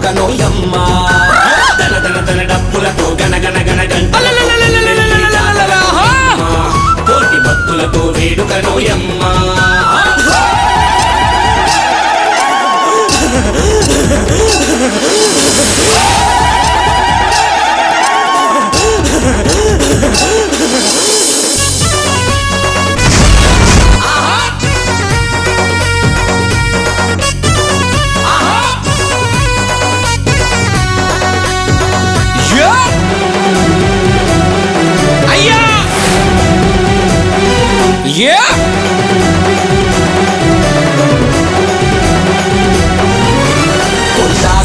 వేడుకనోయమ్మ దన దన దన డప్పులతో గనగన గన గంటల కోటి భక్తులతో వేడుకనోయమ్మ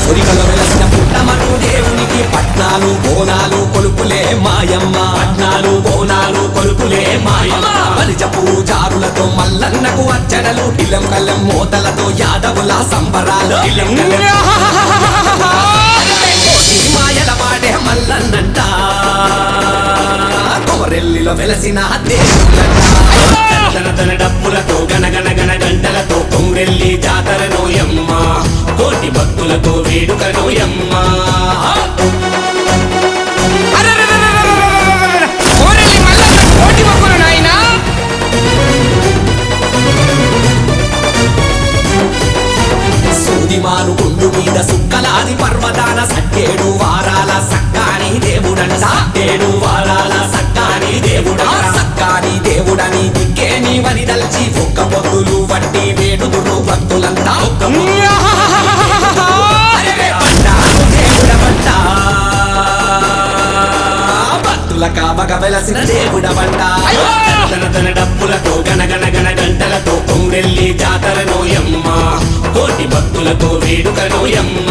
కొరికలో వెలసిన పుట్టమను దేవునికి పట్నాలు బోనాలు కొలుపులే మాయమ్మ పట్నాలు బోనాలు కొలుపులే మాయమ్మ బలిజ పూజారులతో మల్లన్నకు అర్చనలు ఇలం కల్లం మోతలతో యాదవుల సంబరాలు మాయల వాడే మల్లన్నంట కొమరెల్లిలో వెలసిన దేవుళ్ళంట తన డప్పులతో గనగన గన గంటలతో కొమరెల్లి జాతరనోయమ్మ కోటి భక్తులతో వేడుకనోయమ్మ సూదిమాను గుండు మీద సుక్కలాది పర్వతాన సట్టేడు వారాల సక్కాని దేవుడంట 7 వారాల సక్కాని దేవుడంట సక్కాని దేవుడని దిక్కే నీవని దల్చి ఒక్క పొద్దులు వట్టి వేడుదురు భక్తులంతా భక్తుల కావగ వెలసిన దేవుడవంట తన డప్పులతో గనగన గన గంటలతో కొమరెల్లి జాతరనోయమ్మ కోటి భక్తులతో వేడుకనోయమ్మ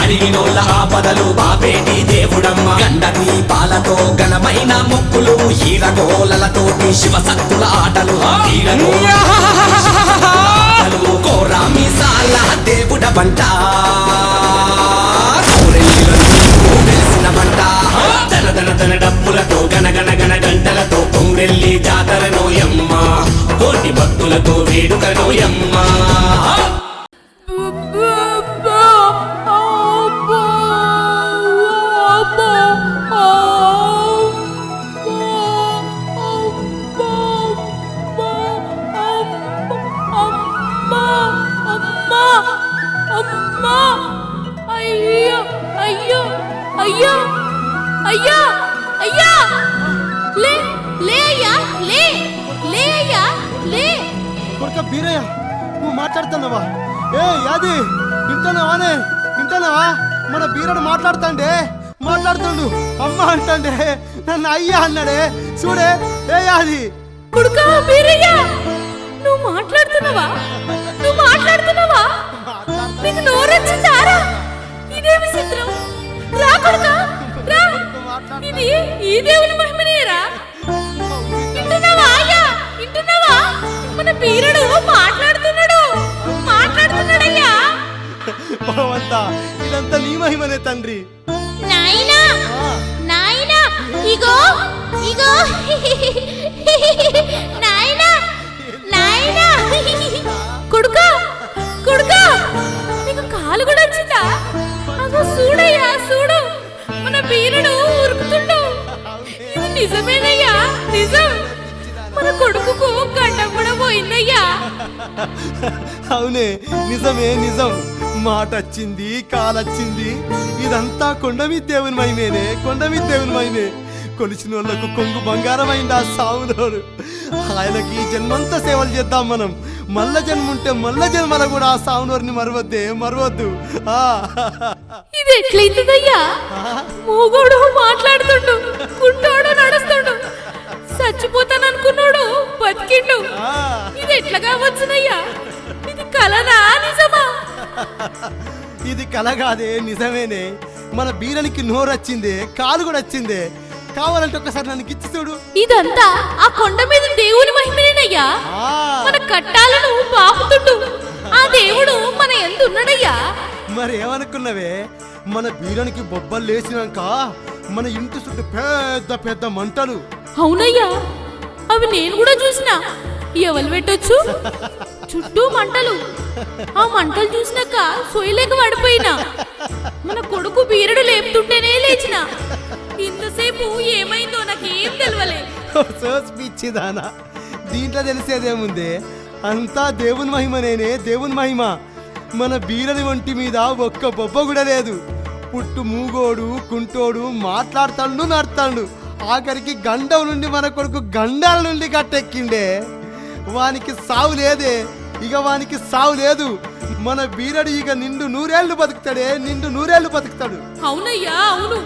అడిగినోళ్ళ ఆపదలు బాపేటి దేవుడమ్మ గండ దీపాలతో ఘనమైన మొక్కులు హీరగోలతోటి శివశక్తుల ఆటలు కోరామి సాల దేవుడవంట తెలిసిన వంట దన దన దన డప్పులతో గనగన గన గంటలతో కొమరెల్లి జాతరనోయమ్మ కోటి భక్తులతో వేడుకనోయమ్మ బీరయ్య నువ్వు మాట్లాడుతున్నావా? ఏ యాది వింటున్నావానే? వింటున్నావా? మన బీరడు మాట్లాడుతుండు అమ్మ అంటాండే నన్ను అయ్యా అన్నాడే చూడే. ఏ యాది కొడుకా బీరయ్య నువ్వు మాట్లాడుతున్నావా? నీకు నోరొచ్చిందారా? ఇదే విచిత్రం. రా కొడుకా రా, ఇది ఈ దేవుని మహిమనేరా. వింటున్నావా అయ్యా? వింటున్నావా? మన బీరడు మాట్లాడుతున్నాడయ్యా. ఇదంతా నీ మహిమనే తండ్రి. నాయనా నాయనా ఇగో ఇగో నాయనా నాయనా కొడుకా నీకు కాలు కూడా వచ్చిందా? అగో చూడయ్యా చూడు, మన బీరడు ఉరుకుతుండు. ఇది నిజమేనయ్యా, నిజం. మన కొడుకుకు గండం కూడా పోయిందయ్యా. అవునే నిజమే నిజం. మాట వచ్చింది, కాలొచ్చింది. ఇదంతా కొండమీ దేవుని మహిమేనే, కొండమీ దేవుని మహిమే. కొలిచిన వాళ్ళకు కొంగు బంగారం అయింది ఆ సాములోడు. ఆయనకి జన్మంతా సేవలు చేద్దాం మనం. మల్ల జన్మ ఉంటే మల్ల జన్మలో కూడా ఆ సామునోరిని మరవద్దు. ఇది ఎట్లయితుందయ్యా? మూగోడు మాట్లాడుతుండు, కుంటోడు నడుస్తుండు, బతికిండు. ఆ, ఇది ఎట్లాగా వచ్చునయ్యా? ఇది కలనా నిజమా? ఇది కలగాదే, నిజమేనే. మన బీరనికి నోరొచ్చిందే, కాలు కూడా వచ్చిందే. కావాలంటే ఒక్కసారి నన్ను గిచ్చి చూడు. ఇదంతా ఆ కొండ మీద దేవుని మహిమేనయ్యా. ఆ, మన కట్టాలను పాపుతుండు ఆ దేవుడు మన ఎందున్నాడయ్యా? మరి ఏమనుకున్నవే, మన బీరనికి బొబ్బలు లేచినాక మన ఇంటి చుట్టూ పెద్ద పెద్ద మంటలు. అవునయ్యా, అవి నేను కూడా చూసినా. ఎవరు పెట్టొచ్చు? చుట్టూ మంటలు. ఆ మంటలు చూసినాక సొయ్యలేక పడిపోయినా. మన కొడుకు బీరడు లేపుతుంటేనే లేచిన. ఇంతసేపు ఏమైందో నాకేం తెలవలే. పిచ్చిదానా, దీంట్లో తెలిసేదేముందే, అంతా దేవుని మహిమనేనే, దేవుని మహిమ. మన బీరని ఒంటి మీద ఒక్క బొబ్బ కూడా లేదు. పుట్టు మూగోడు, కుంటోడు, మాట్లాడతాడు, నడతాడు. ఆఖరికి గండం నుండి మన కొడుకు గండాల నుండి గట్టెక్కిండే. వానికి సావు లేదే, ఇక వానికి సావు లేదు. మన బీరడు ఇక నిండు నూరేళ్లు బతుకుతాడే, నిండు నూరేళ్లు బతుకుతాడు. అవునయ్యా, అవును.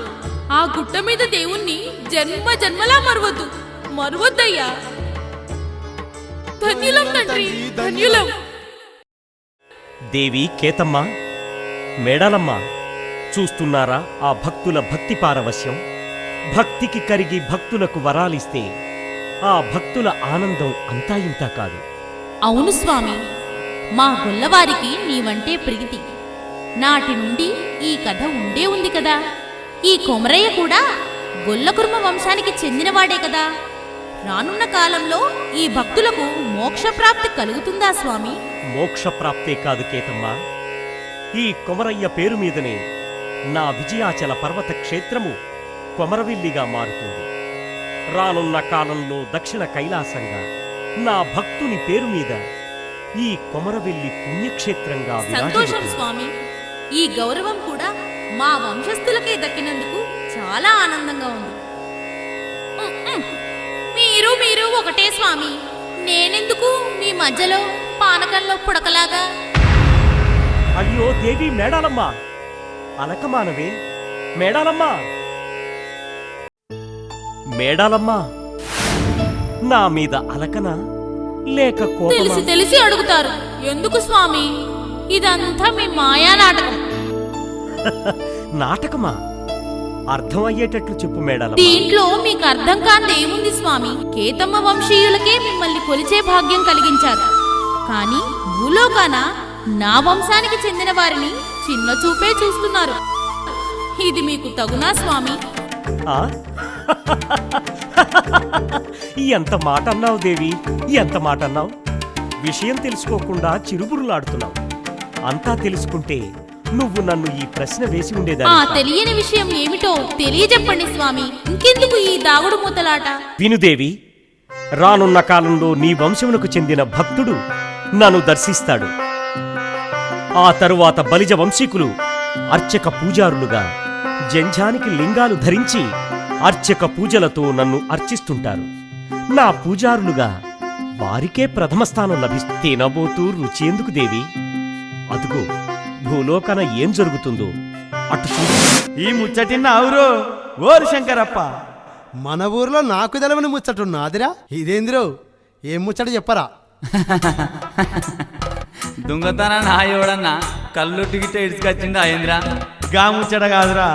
ఆ గుట్ట మీద దేవుణ్ణి జన్మ జన్మలా మరువద్దయ్యా. ధన్యులం తండ్రి, ధన్యులం. దేవి కేతమ్మ, మేడాలమ్మ, చూస్తున్నారా ఆ భక్తుల భక్తి పారవశ్యం? భక్తికి కరిగి భక్తులకు వరాలిస్తే ఆ భక్తుల ఆనందం అంతా ఇంతా కాదు. అవును స్వామి, మా గొల్లవారికి నీవంటే ప్రీతి. నాటి నుండి ఈ కథ ఉండే ఉంది కదా. ఈ కొమరయ్య కూడా గొల్లకుర్మ వంశానికి చెందినవాడే కదా. రానున్న కాలంలో ఈ భక్తులకు మోక్షప్రాప్తి కలుగుతుందా స్వామి? మోక్షప్రాప్తే కాదు కేతమ్మ, ఈ కొమరయ్య పేరు మీదనే నా విజయాచల పర్వత క్షేత్రము కొమరవిల్లిగా మారుతుంది. రానున్న కాలంలో దక్షిణ కైలాసంగా నా భక్తుని పేరు మీద ఈ కొమరవెల్లి పుణ్యక్షేత్రంగా సంతోషం విరాజిల్లుతుంది. స్వామి. ఈ గౌరవం కూడా మా వంశస్థులకే దక్కినందుకు చాలా ఆనందంగా ఉంది. మీరు ఒకటే స్వామి. నేనెందుకు మీ మధ్యలో పానకంలో పుడకలాగా? అయ్యో దేవి మేడాలమ్మ, అలకమానవే మేడాలమ్మ. మేడాలమ్మ, నా మీద అలకనా లేక తెలిసి కోపమా? తెలిసి అడుగుతారు. ఎందుకు స్వామి? ఇదంతా మీ మాయా నాటకం. నాటకమా? అర్థమయ్యేటట్లు చెప్పు మేడాలమ్మ. దీంట్లో మీకు అర్థం కాంది ఏముంది స్వామి? కేతమ్మ వంశీయులకే మిమ్మల్ని కొలిచే భాగ్యం కలిగించారు. కానీ భూలోకాన నా వంశానికి చెందిన వారిని చిన్న చూపే చూస్తున్నారు. ఇది మీకు తగునా స్వామి? ఆ? ఎంత మాట అన్నావు దేవి, ఎంత మాట అన్నావు. విషయం తెలుసుకోకుండా చిరుబురులాడుతున్నావు. అంతా తెలుసుకుంటే నువ్వు నన్ను ఈ ప్రశ్న వేసి ఆ ఉండేదాన్ని. తెలియని విషయం ఏమిటో తెలియజెప్పండి స్వామి. ఇంకెందుకు ఈ దాగుడు మూతలాట? వినుదేవి, రానున్న కాలంలో నీ వంశమునకు చెందిన భక్తుడు నన్ను దర్శిస్తాడు. ఆ తరువాత బలిజ వంశీకులు అర్చక పూజారులుగా జంఝానికి లింగాలు ధరించి అర్చక పూజలతో నన్ను అర్చిస్తుంటారు. నా పూజారులుగా వారికే ప్రథమ స్థానం లభిస్తుంది. తినబోతూ రుచి ఎందుకు దేవి? అదుగో భూలోకన ఏం జరుగుతుందో అటు చూడు. ఈ ముచ్చటిన్నావురో ఓరు శంకరప్ప. మన ఊర్లో నాకు తెలవని ముచ్చటున్నాదిరా. ఇదేందిరో, ఏం ముచ్చట చెప్పరా? దొంగతన నాయోడన్న కళ్ళు టికెట్ ఇడ్చుకొచ్చిండు అయింద్రా. గా ముచ్చట కాదురా,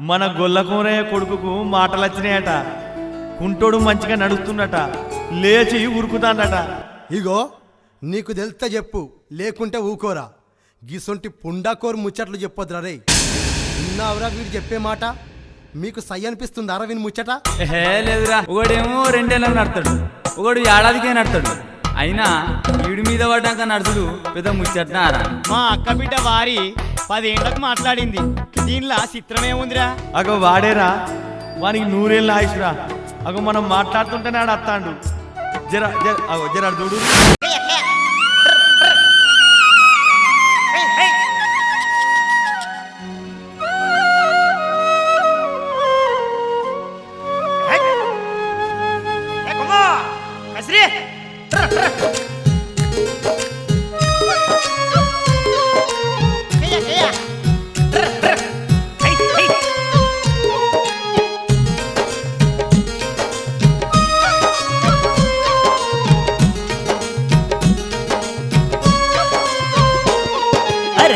మన గొల్లకూరయ్య కొడుకుకు మాటలొచ్చినాయట. కుంటోడు మంచిగా నడుస్తున్నట, లేచి ఉరుకుతాడట. ఇగో నీకు తెలిస్తే చెప్పు, లేకుంటే ఊకోరా. గిసొంటి పుండాకోరు ముచ్చట్లు చెప్పొద్దురా రే. విన్నావురా వీడు చెప్పే మాట? మీకు సై అనిపిస్తుందా రా వీని ముచ్చట? హే లేదురా, ఒకడేమో 2 ఏళ్ళని నడతాడు, ఒకడు ఏడాదికే నడతాడు. అయినా వీడి మీద పడ్డాక నడుచుడు పెద్ద ముచ్చట్నారా. మా అక్క బిడ్డ వారి 10 ఏళ్లకు మాట్లాడింది. దీనిలా చిత్రమేముందిరా? అగో వాడేరా, వానికి 100 ఏళ్ళ ఆయుష్రా. అగో మనం మాట్లాడుతుంటేనే ఆడు అత్తాండు. జర జర అగో జర ఆడు చూడు.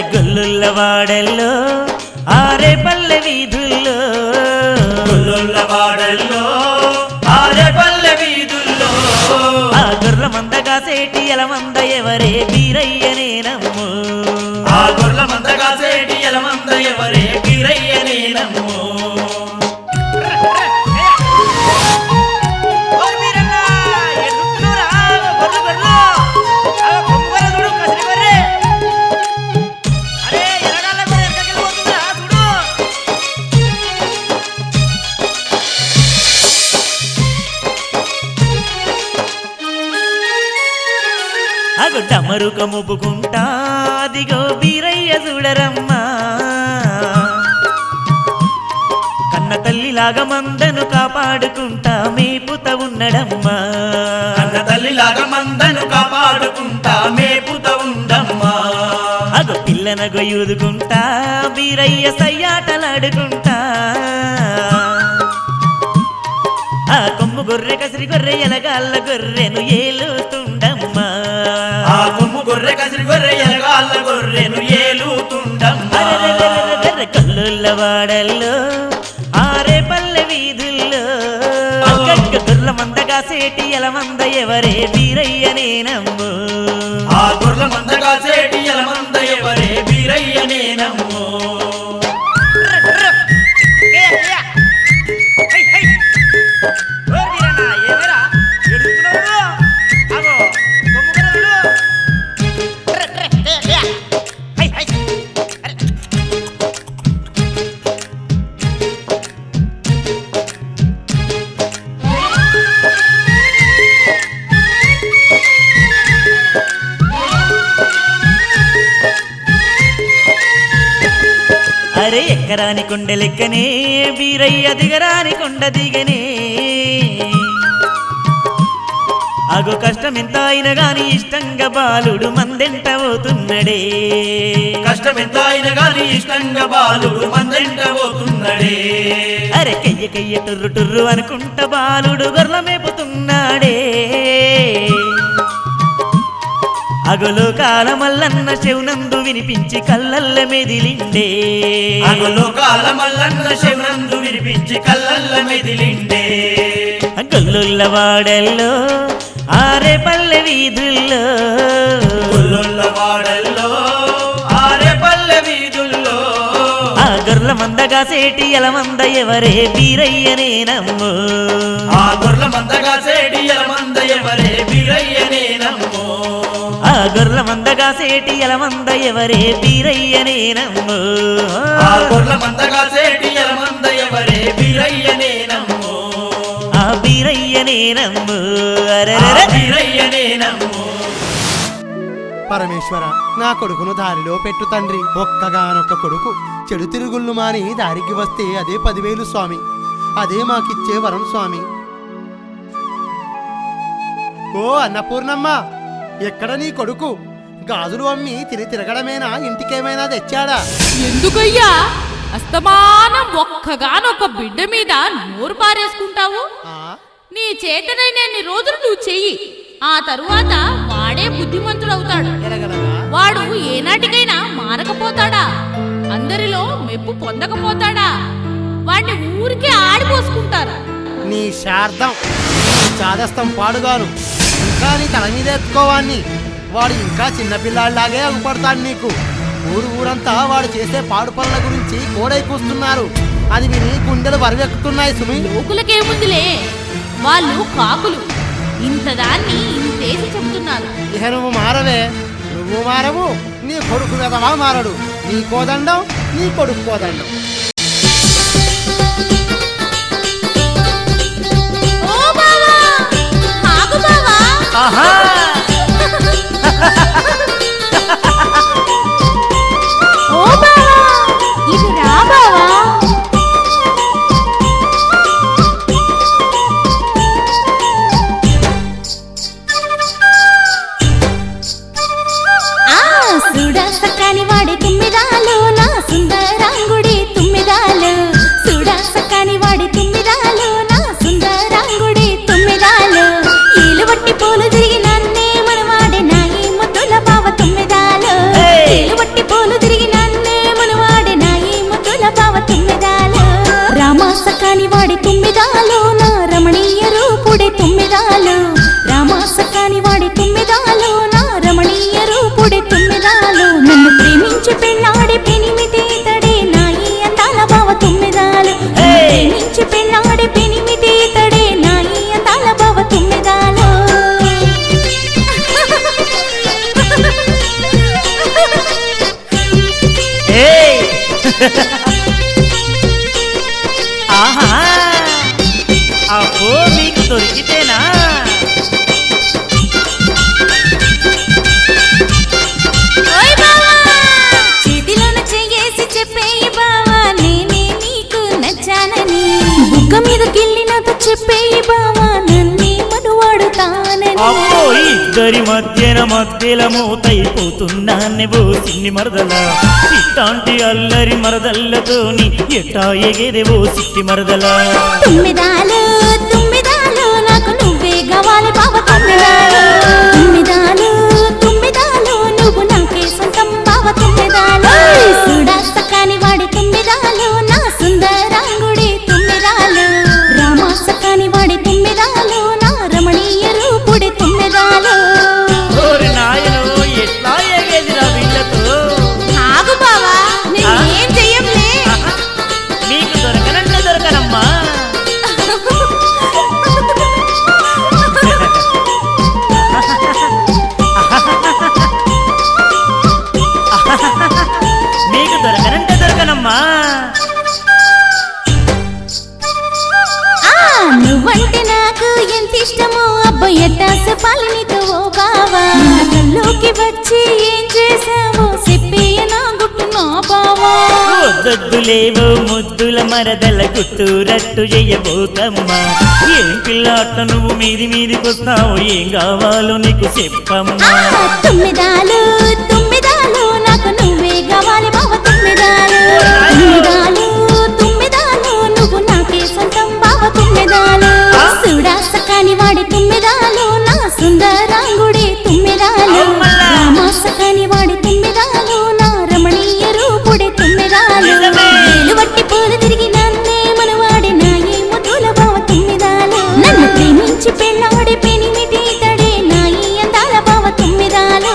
అరే గొల్లుల్ల వాడల్లో ఆరే పల్లె వీధుల్లో గొల్లుల్ల వాడల్లో ఆరే పల్లె వీధుల్లో ఆ గొర్రెల మందగా సేటి ఎలమంద ఎవరే వీరయ్యనే నమ్ము ఆ గొర్రెల మందగా సేటి ఎలమంద ఎవరే వీరయ్యనే నమ్ము డమరుక మొప్పుకుంటా అదిగో వీరయ్య చూడరమ్మా కన్న తల్లిలాగా మందను కాపాడుకుంటా మేపుత ఉన్నడమ్మా కన్న తల్లిలాగా మందను కాపాడుకుంటా మేపుత ఉండమ్మా అగో పిల్లన గొయ్యుదుకుంటా వీరయ్య సయ్యాటలాడుకుంటా ఆ కొమ్ము గొర్రె కసిరి గొర్రె ఎలగాళ్ళ గొర్రెను ఏలుతుండమ్మా ఆ కొమ్ము గొర్రె కసిరి గొర్రె ఎలగాళ్ళ గొర్రెను ఏలుతుండమ్మా కల్లుల్ల వాడల్లో ఆరే పల్లె వీధుల్లో గొర్రెల మందగా సేటి ఎలమంద ఎవరే వీరయ్యనే నమ్ము ఆ గొర్రెల మందగా సేటి ఎలమంద ఎవరే వీరయ్యనే నమ్ము అరే ఎక్కరాని కొండ లెక్కనే వీరయ్య దిగరాని కొండ దిగనే అగో కష్టం ఎంత అయినా గాని ఇష్టంగా బాలుడు మందెంట పోతున్నడే కష్టం ఎంత అయినా గాని ఇష్టంగా బాలుడు మందెంట పోతున్నడే అరే కయ్య కయ్య టుర్రు టుర్రు అనుకుంటా బాలుడు గొర్రెల మేపుతున్నాడే అగలో కాలమల్లన్న శివనందు వినిపించి కళ్ళల్ల మెదిలిండే అగలో కాలమల్లన్న శివనందు వినిపించి కళ్ళల్ల మెదిలిండే గొల్లుల్ల వాడల్లో ఆరే పల్లె వీధుల్లో గొల్లుల్ల వాడల్లో ఆరే పల్లె వీధుల్లో ఆ గొర్రెల మందగా సేటి ఎలమంద ఎవరే వీరయ్యనే నమ్ము ఆ గొర్రెల మందగా సేటి ఎలమంద ఎవరే వీరయ్యనే నమ్ము ఆ గొర్రెల మందగా సేటి ఎలమంద ఎవరే వీరయ్యనే నమ్ము ఆ గొర్రెల మందగా సేటి ఎలమంద ఎవరే వీరయ్యనే నమ్ము ఆ వీరయ్యనే నమ్ము ఆ వీరయ్యనే నమ్ము పరమేశ్వర నా కొడుకును దారిలో పెట్టు తండ్రి ఒక్కగానొక్క కొడుకు చెడు తిరుగుళ్ళు మాని దారికి వస్తే అదే 10,000 స్వామి అదే మాకిచ్చే వరం స్వామి. ఓ అన్నపూర్ణమ్మ, ఎక్కడ నీ కొడుకు? గాజులు అమ్మి తిరగడమేనా, ఇంటికేమైనా తెచ్చాడా? ఎందుకయ్యా అస్తమానం ఒక్కగానొక్క బిడ్డ మీద నోరు పారేసుకుంటావు? నీ చేతనైనన్ని రోజులు నువ్వు చెయ్యి, ఆ తరువాత వాడే బుద్ధిమంతుడవుతాడు. వాడు ఏనాటికైనా మారకపోతాడా? అందరిలో మెప్పు పొందకపోతాడా? వాడిని ఊరికే ఆడిపోసుకుంటారు. నీ శార్థం చాదస్తం పాడుగాను, ఇంకా నీ తల మీద ఎత్తుకోవాన్ని. వాడు ఇంకా చిన్నపిల్లాడిలాగే అగుపడతాడు నీకు. ఊరంతా వాడు చేసే పాడు పనుల గురించి కోడై కూస్తున్నారు. అది విని గుండెలు బరువెక్కుతున్నాయి సుమి. లోకులకేముందిలే, వాళ్ళు కాకులు. ఇంతదాన్ని ఇంతేసి చెప్తున్నారు. ఇహ నువ్వు మారవే, నువ్వు మారవు, నీ కొడుకు వెదవా మారడు. నీ కోదండం, నీ కొడుకు కోదండం. ఓ బావా, ఆగు బావా. ఆహా ఓ బావా, ఇటు రా బావా. సుడా సకాని వాడే తుమ్మిదాలు, నా సుందరాంగుడి తుమ్మిద ఇద్దరి మధ్యల మూతైపోతున్నానే ఓ సిన్ని మరదల ఇట్లాంటి అల్లరి మరదల్లతోని ఎట్టా ఎగేదే ఓ సిట్టి మరదల తుమ్మిదాలు తుమ్మిదాలు నాకు నువ్వే కావాలి బావ తుమ్మిదాలు తుమ్మిదాలు తుమ్మిదాలు నువ్వు నాకే సొంతం బావ తుమ్మిదాలు సుడా సకాని వాడి తుమ్మిదాలు నా సుందరాంగుడి తుమ్మిదాలు రామా సకాని వాడి తుమ్మిదాలు నా రమణీయ రూపుడి తుమ్మిదాలు ఓరి నాయనో ఎట్లా ఎగేదిరా వీళ్ళతో ఆగు బావా నేనేం చెయ్యంలే నీకు దొరకనంటే దొరకనమ్మా నీకు దొరకనంటే దొరకనమ్మా నువ్వంటే నాకు ఎంత ఇష్టమో అబ్బాయి ఎట్టాస పాలనితో ఓ బావా కల్లోకి వచ్చి ఏం చేసావో చెప్పేయ నా గుట్టు నా బావా వద్దొద్దులేవో ముద్దుల మరదల గుట్టురట్టు చెయ్యబోకమ్మా ఏం పిల్లాట నువ్వు మీదికొస్తావు ఏం కావాలో నీకు చెప్పమ్మా తుమ్మిదాలు తుమ్మిదాలు నాకు నువ్వే కావాలి బావ తుమ్మిదాలు తుమ్మిదాలు తుమ్మిదాలు నువ్వు నాకే సొంతం బావ తుమ్మిదాలు సుడా సకాని వాడి తుమ్మిదాలు నా సుందరాంగుడి తుమ్మిదాలు రామా సకాని వాడి తుమ్మిదాలు నా రమణీయ రూపుడి తుమ్మిదాలు వేలు వట్టి పూలు తిరిగి నన్నే మనవాడి నా ఈ ముద్దుల బావ తుమ్మిదాలు నన్ను ప్రేమించి పెళ్ళాడి పెనిమిటి తడే నా ఈ అందాల బావ తుమ్మిదాలు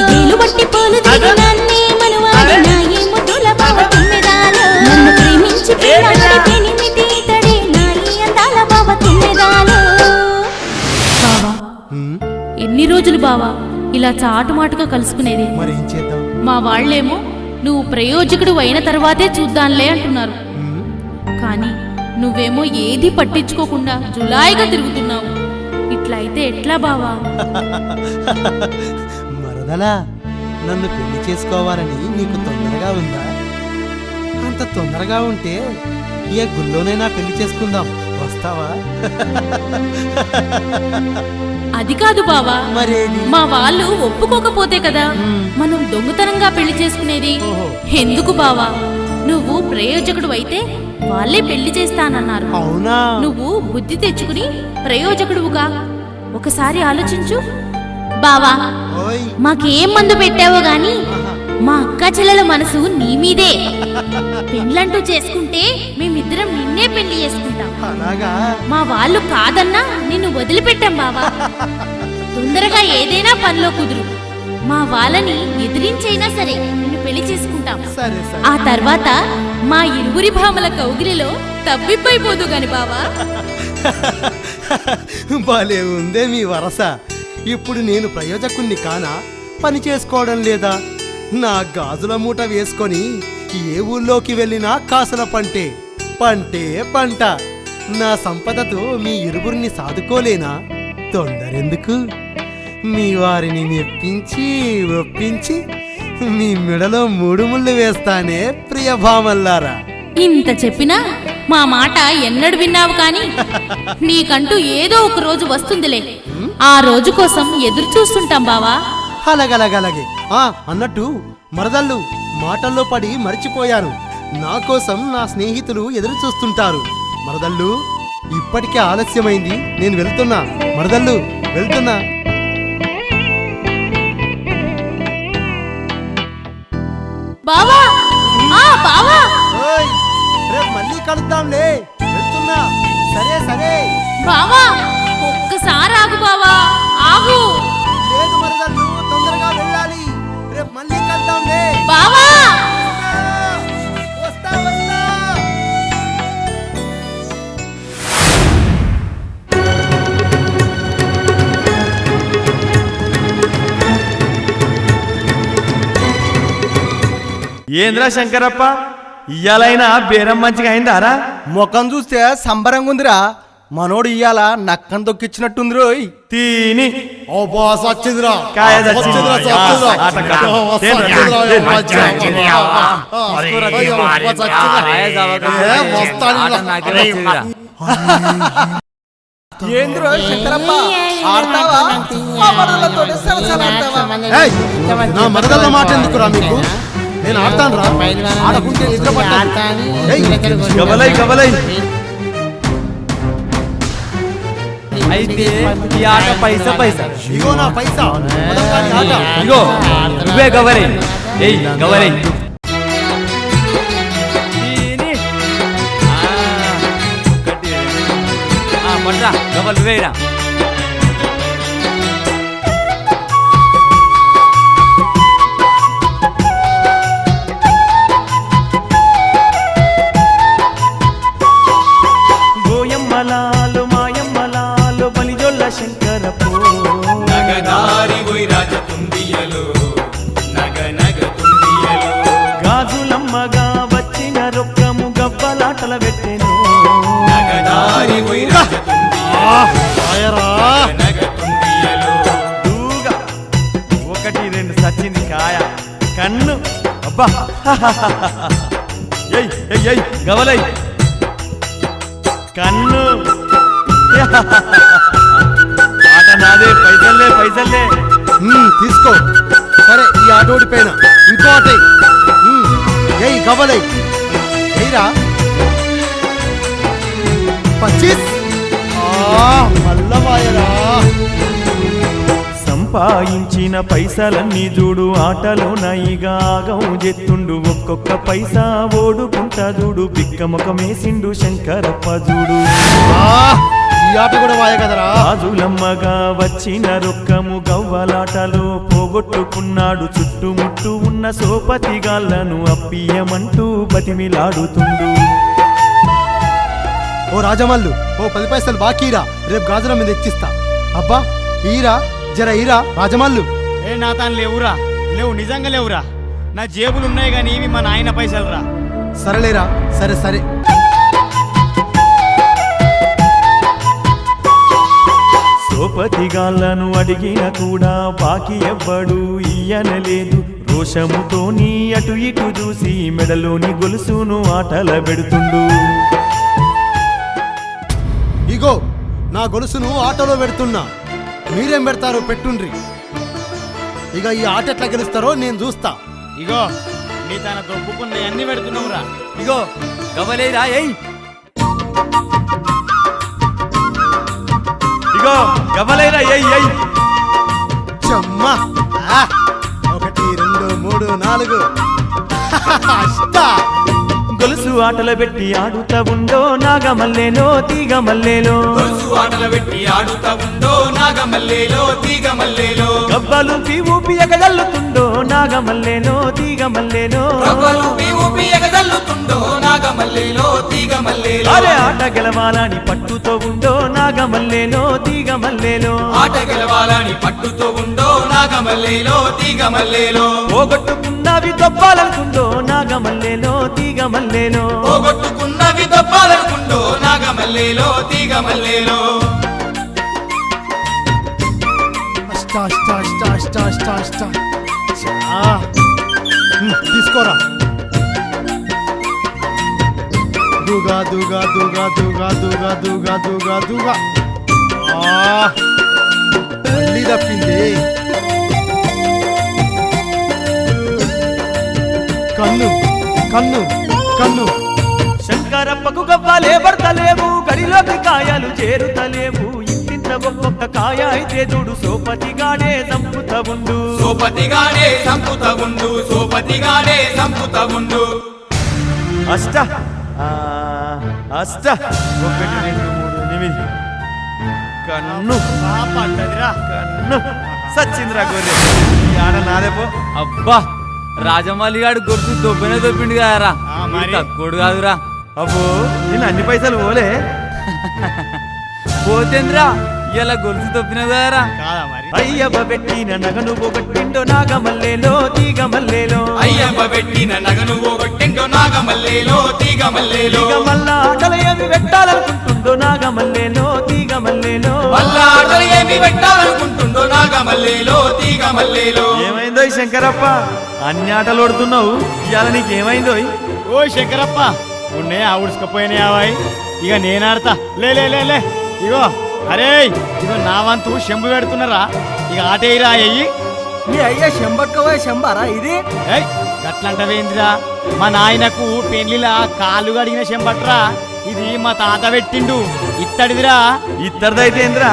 వేలు వట్టి పూలు తిరిగి నన్నే మనవాడి నా ఈ ముద్దుల బావ తుమ్మిదాలు నన్ను ప్రేమించి పెళ్ళాడి పెనిమిటి తడే నా ఈ అందాల బావ తుమ్మిదాలు బావా ఎన్ని రోజులు బావా ఇలా చాటుమాటుగా కలుసుకునేది మరేం చేద్దాం? మా వాళ్ళేమో నువ్వు ప్రయోజకుడు అయిన తర్వాతే చూద్దాంలే అంటున్నారు కానీ నువ్వేమో ఏది పట్టించుకోకుండా జులాయిగా తిరుగుతున్నావు ఇట్లా అయితే ఎట్లా బావా మరదలా నన్ను పెళ్లి చేసుకోవాలని నీకు తొందరగా ఉందా? అంత తొందరగా ఉంటే ఏ గుళ్ళోనైనా పెళ్లి చేసుకుందాం, వస్తావా? అది కాదు బావా మరేది? మా వాళ్ళు ఒప్పుకోకపోతే కదా మనం దొంగతనంగా పెళ్లి చేసుకునేది ఓహో. ఎందుకు బావా నువ్వు ప్రయోజకుడు అయితే వాళ్ళే పెళ్లి చేస్తానన్నారు అవునా? నువ్వు బుద్ధి తెచ్చుకుని ప్రయోజకుడుగా ఒకసారి ఆలోచించు బావా ఓయ్ మాకేం మందు పెట్టావో గాని మా అక్క చెల్లెల మనసు నీ మీదే పెళ్ళంటూ చేసుకుంటే మేమిద్దరం నిన్నే పెళ్లి చేసుకుంటాం అలాగా? మా వాళ్ళు కాదన్నా నిన్ను వదిలిపెట్టాం బావా తొందరగా ఏదైనా పనిలో కుదురు మా వాళ్ళని ఎదిరించైనా సరే నిన్ను పెళ్లి చేసుకుంటాం సరే సరే. ఆ తర్వాత మా ఇరువురి భామల కౌగిలిలో తబ్బిబ్బైపోదు గాని బావా భలే ఉందే మీ వరస. ఇప్పుడు నేను ప్రయోజకుణ్ణి కానా? పని చేసుకోవడం లేదా? నా గాజుల మూట వేసుకొని ఏ ఊళ్ళోకి వెళ్ళినా కాసుల పంటే పంటే పంట. నా సంపదతో మీ ఇరువురిని సాదుకోలేనా? తొందరెందుకు? మీ వారిని మెప్పించి ఒప్పించి మీ మెడలో 3 ముళ్ళు వేస్తానే ప్రియభామల్లారా. ఇంత చెప్పినా మా మాట ఎన్నడు విన్నావు కాని నీకంటూ ఏదో ఒక రోజు వస్తుందిలే ఆ రోజు కోసం ఎదురు చూస్తుంటాం బావా అలాగలాగలాగే. అన్నట్టు మరదళ్ళు మాటల్లో పడి మర్చిపోయాను. నా కోసం నా స్నేహితులు ఎదురు చూస్తుంటారు. మరదళ్ళు ఇప్పటికే ఆలస్యమైంది, నేను వెళ్తున్నా. మరదళ్ళు వెళ్తున్నా. బావా బావా ఓయ్, రేపు మళ్ళీ కలుద్దాంలే. వెళ్తున్నా. సరే సరే. బావా ఒక్కసారి ఆగు బావా ఆగు లేదు మరదళ్ళు, తొందరగా వెళ్ళాలి. రేపు మళ్ళీ కలుద్దాంలే. బావా వస్తా వస్తా. ఏంద్రా శంకరప్ప, ఇయ్యాలైనా బేరం మంచిగా అయిందారా? ముఖం చూస్తే సంబరంగా ఉందిరా. మనోడు ఇయ్యాల నక్కను దొక్కిచ్చినట్టుంది రోయ్. తీని సచ్చిందిరా. కాయ దచ్చింది. సచ్చిందిరా, ఆ, సచ్చిందిరా. ఆట కాదు. ఓ, తేంద్రా. సచ్చిందిరా. ఏ, మస్తానిరా. ఏంద్రో శంకరప్ప ఆడతావా మా మరదలతోటి సరసలాడతావా? ఏయ్, నా మరదల మాట ఎందుకురా మీకు? నేను ఆడతాను రా, ఆడకుంటే నిద్ర పట్టదు. ఏయ్, గబలై గబలై అయితే ఈ ఆట పైసా పైసా. ఇగో నా పైసా, మొదటి ఆట. ఇగో నువ్వే గవలై. ఏయ్ గవలై. పట్రా గవల్ నువ్వేరా. గోయమ్మలాలు మాయమ్మలాలు బలిజొల్ల శంకరపు నగదారి పోయి రాజతుండియలు నగ నగ తుండియలు గాజులమ్మగా వచ్చిన రొక్కము గవ్వలాటల పెట్టెను నగదారి పోయి ఆయరా. నగ తుండియలు దూగా 1 2 సచ్చింది కాయ కన్ను అబ్బా. ఏయ్ ఏయ్ ఏయ్ గవలై కన్ను. ఆట నాదే, పైసల్లే పైసల్లే. తీసుకో. సరే, ఈ ఆట ఓడిపోయినా ఇంకో ఆట ఎయ్. ఏయ్ కబలై, ఎయిరా 25. మల్లవాయరా. సంపాయించిన పైసలన్నీ చూడు ఆటలో నైగాగం చెత్తుండు ఒక్కొక్క పైసా ఓడుకుంటా చూడు బిక్కముఖమేసిండు శంకరప్ప చూడు ఈ ఆట కూడా వాయ కదరా. రాజులమ్మగా వచ్చిన రొక్కము గవ్వలాటలో పోగొట్టుకున్నాడు చుట్టుముట్టు ఉన్న సోపతిగాళ్లను అప్పియమంటూ బతిమిలాడుతుండు. ఓ రాజమల్లు, ఓ 10 పైసలు బాకీరా, రేపు గాజుల మీద తెచ్చిస్తా. అబ్బా ఈరా, జర ఈరా రాజమల్లు. ఏ నా తాను లేవురా, లేవు, నిజంగా లేవురా. నా జేబులు ఉన్నాయి కానీ ఇవి మా నాయన పైసలు రా. సరేలేరా, సరే సరే. సోపతిగాళ్లను అడిగిన కూడా బాకి ఎవ్వడు ఇయ్యనలేదు. రోషముతోని అటు ఇటు చూసి మెడలోని గొలుసును ఆటల పెడుతుండు. ఇగో నా గొలుసును ఆటోలో పెడుతున్నా, మీరేం పెడతారో పెట్టుండ్రి. ఇక ఈ ఆట ఎట్లా గెలుస్తారో నేను చూస్తా. ఇగో నీ తన దొబ్బుకున్న అన్ని పెడుతున్నావురా. ఇగో గవలేరా. ఏయ్ ఇగో గవలేరా. ఏయ్ ఏయ్ చెమ్మా. 1 2 3 4 అష్ట. గొలుసు ఆటలు పెట్టి ఆడుతా ఉండో నాగమల్లేలో తీగమల్లేలో గొలుసు ఆటలు పెట్టి ఆడుతా ఉండో నాగమల్లేలో తీగమల్లేలో గవ్వలు ఊపి ఎగదల్లుతుండో నాగమల్లేలో తీగమల్లేలో రవ్వలు ఊపి ఎగదల్లుతుండో నాగమల్లేలో తీగమల్లేలో అరే ఆట గెలవాలని పట్టుతో ఉండో నాగమల్లేలో తీగమల్లేలో ఆట గెలవాలని పట్టుతో ఉండో నాగమల్లేలో తీగమల్లేలో పోగొట్టుకున్నవి దొబ్బాలనుకుందో నాగమల్లేలో తీగమల్లేలో పోగొట్టుకున్నవి దొబ్బాలనుకుంటో నాగమల్లేలో తీగమల్లేలో అష్ట అష్ట అష్ట అష్ట అష్ట అష్ట. తీసుకోరా. దూగా దూగా దూగా దూగా దూగా దూగా దూగా దూగా. మళ్ళీ తప్పింది. కన్ను కన్ను కన్ను. శంకరప్పకు గవ్వాలే పడతలేవు గడిలోకి కాయలు చేరుతలేవు ఇంతింత ఒక్కొక్క కాయ అయితే చూడు సోపతిగాడే చంపుతా ఉండు సోపతిగాడే సంపుత ఉండు సోపతిగాడే సంపుత ఉండు అష్ట అష్ట 1 2 3 8 కన్ను పడ్డదిరా. కన్ను సచ్చింద్రా గొర్రె. ఈ ఆడ నాదేపో. అబ్బా రాజమౌళి గాడు గొడుతు దొబ్బనే దొబ్బిండు కదరా. మరి? తక్కువడు కాదురా. అబ్బో నేను అన్ని పైసలు పోలే. పోతేంద్రా ఇలా గొలుసు దొబ్బినవు కదరా. కాదా మరి? అయ్యవ్వ పెట్టిన నగను పోగొట్టిండో నాగమల్లేలో తీగమల్లేలో అయ్యప్ప పెట్టిన నగను పోగొట్టిండో నాగమల్లేలో తీగమల్లేలో ఇక మళ్ళా ఆటలు ఏమి పెట్టాలనుకుంటుండో నాగమల్లేలో తీగమల్లేలో మళ్ళా ఆటలు ఏమి పెట్టాలనుకుంటుండో నాగమల్లేలో తీగమల్లేలో ఏమైందో ఈ శంకరప్ప, అన్ని ఆటలు ఓడుతున్నావు, ఇవాళ నీకేమైందో? ఓ శంకరప్ప, ఉన్నాయా ఉడుచుకపోయినాయా? ఇక నేను ఆడతా. లే లే లే లే. ఇగో అరే ఇదో నా వంతు శంభు పెడుతున్నారా ఇక ఆటేయిరా అయ్యి మీ అయ్యా శంబక్కవే శంబారా ఇది ఏయ్ గట్లంటవేందిరా మా నాయనకు పెళ్లిలా కాళ్ళు గడిగిన శంబట్రా ఇది మా తాత పెట్టిండు ఇత్తడిదిరా. ఇద్దరిదైతే ఏంద్రా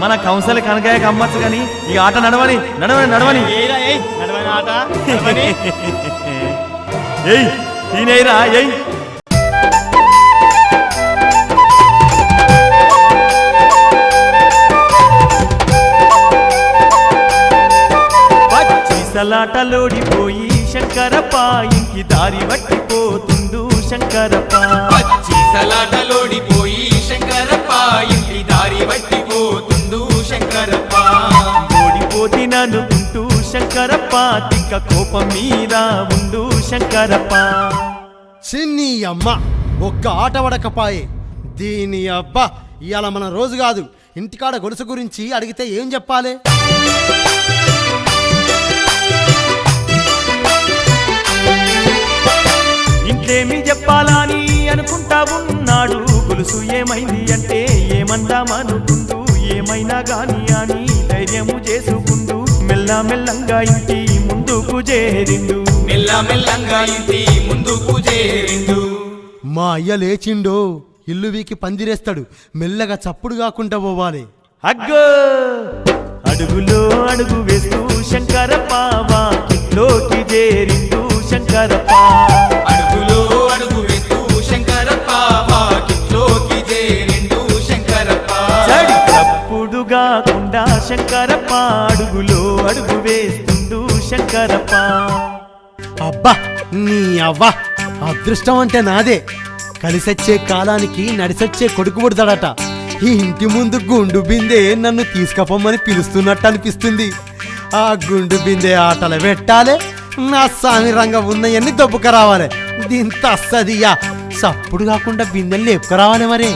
మన కౌన్సిల్ కనకాయకి అమ్మచ్చు కానీ ఈ ఆట నడవని నడవని నడవని ఏయ్రా ఏయ్ నడవని ఆట నడవని. ఏయ్ ఈయనరా ఏయ్ పచ్చిసలాటలోడిపోయి శంకరప్ప ఇంటి దారి పట్టిపోతుండు శంకరప్ప. పచ్చిసలాటలోడిపోయి శంకరప్ప ఇంటి దారి పట్టిపోతుండు శంకరప్ప. ఓడిపోతిననుకుంటూ శంకరప్ప తిక్క కోపం మీద ఉండు శంకరప్ప. చిన్ని అమ్మ ఒక్క ఆట పడకపాయే దీని అబ్బా ఇవాళ మన రోజు కాదు. ఇంటికాడ గొలుసు గురించి అడిగితే ఏం చెప్పాలి? ఇంట్లేమి చెప్పాలని అనుకుంటా ఉన్నాడు గొలుసు ఏమైంది అంటే ఏమందామనుకుంటూ ఏమైనా గాని అని ధైర్యము చేసుకుంటూ మెల్లమెల్లంగా ఇంటి ముందుకు చేరిండు. మెల్లమెల్లంగా ఇంటి ముందుకు చేరిండు. మా అయ్య లేచిండో ఇల్లు వీకి పందిరేస్తాడు. మెల్లగా చప్పుడు కాకుండా పోవాలి. అగ్గో అడుగులో అడుగు వేస్తూ శంకరప్ప వాకిట్లోకి చేరిండు శంకరప్ప. అడుగులో అడుగు వేస్తూ శంకరప్ప వాకిట్లోకి చేరిండు శంకరప్ప. చడి తప్పుడు కాకుండా శంకరప్ప అడుగులో అడుగు వేస్తుండు శంకరప్ప. అబ్బా నీ అవ్వ అదృష్టం అంటే నాదే. కలిసొచ్చే కాలానికి నడిసొచ్చే కొడుకు పుడతాడట. ఈ ఇంటి ముందు గుండు బిందె నన్ను తీసుకపోమని పిలుస్తున్నట్టు అనిపిస్తుంది. ఆ గుండు బిందె ఆటలు పెట్టాలి, నా సామి రంగం ఉన్నాయన్ని దొబ్బుక రావాలి. దీంతో అస్సదియా సప్పుడు కాకుండా బిందెలు లేపుక రావాలి. మరి